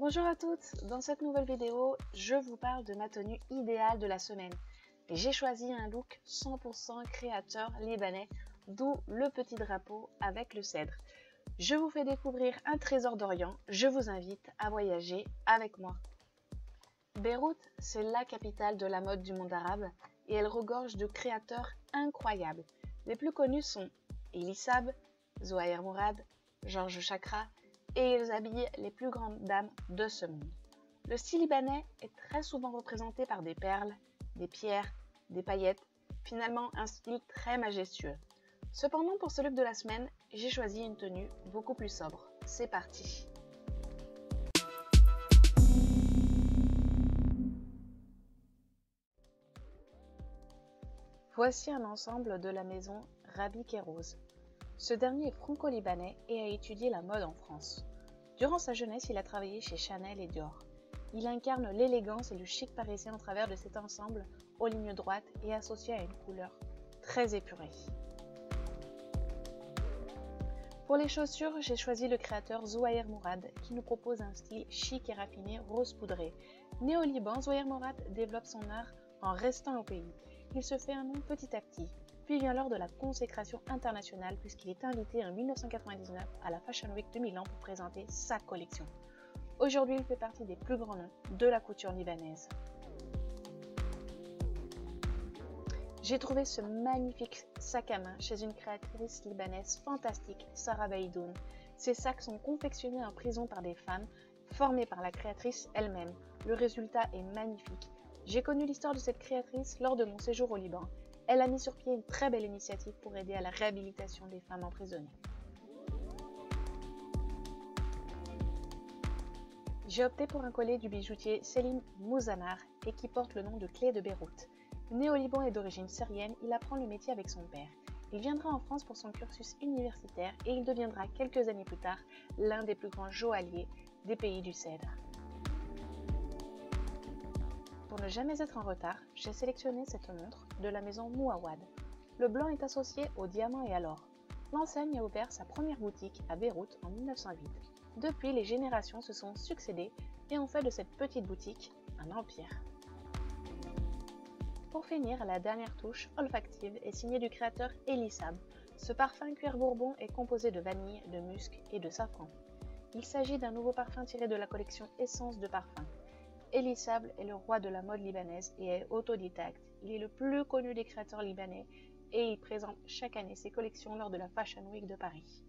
Bonjour à toutes, dans cette nouvelle vidéo, je vous parle de ma tenue idéale de la semaine. Et j'ai choisi un look 100% créateur libanais, d'où le petit drapeau avec le cèdre. Je vous fais découvrir un trésor d'Orient, je vous invite à voyager avec moi. Beyrouth, c'est la capitale de la mode du monde arabe et elle regorge de créateurs incroyables. Les plus connus sont Elie-Saab, Zouhair Mourad, Georges Chakra, et ils habillent les plus grandes dames de ce monde. Le style libanais est très souvent représenté par des perles, des pierres, des paillettes, finalement un style très majestueux. Cependant, pour ce look de la semaine, j'ai choisi une tenue beaucoup plus sobre. C'est parti! Voici un ensemble de la maison Rabie Kairouz. Ce dernier est franco-libanais et a étudié la mode en France. Durant sa jeunesse, il a travaillé chez Chanel et Dior. Il incarne l'élégance et le chic parisien au travers de cet ensemble aux lignes droites et associé à une couleur très épurée. Pour les chaussures, j'ai choisi le créateur Zouhair Mourad qui nous propose un style chic et raffiné rose poudré. Né au Liban, Zouhair Mourad développe son art en restant au pays. Il se fait un nom petit à petit, puis vient l'heure de la consécration internationale puisqu'il est invité en 1999 à la Fashion Week de Milan pour présenter sa collection. Aujourd'hui, il fait partie des plus grands noms de la couture libanaise. J'ai trouvé ce magnifique sac à main chez une créatrice libanaise fantastique, Sarah Baidoun. Ces sacs sont confectionnés en prison par des femmes, formées par la créatrice elle-même. Le résultat est magnifique. J'ai connu l'histoire de cette créatrice lors de mon séjour au Liban. Elle a mis sur pied une très belle initiative pour aider à la réhabilitation des femmes emprisonnées. J'ai opté pour un collier du bijoutier Selim Mouzanar et qui porte le nom de clé de Beyrouth. Né au Liban et d'origine syrienne, il apprend le métier avec son père. Il viendra en France pour son cursus universitaire et il deviendra quelques années plus tard l'un des plus grands joailliers des pays du Cèdre. Pour ne jamais être en retard, j'ai sélectionné cette montre de la maison Mouawad. Le blanc est associé au diamant et à l'or. L'enseigne a ouvert sa première boutique à Beyrouth en 1908. Depuis, les générations se sont succédées et ont fait de cette petite boutique un empire. Pour finir, la dernière touche olfactive est signée du créateur Elie-Saab. Ce parfum cuir bourbon est composé de vanille, de musc et de safran. Il s'agit d'un nouveau parfum tiré de la collection Essence de parfum. Elie-Saab est le roi de la mode libanaise et est autodidacte. Il est le plus connu des créateurs libanais et il présente chaque année ses collections lors de la Fashion Week de Paris.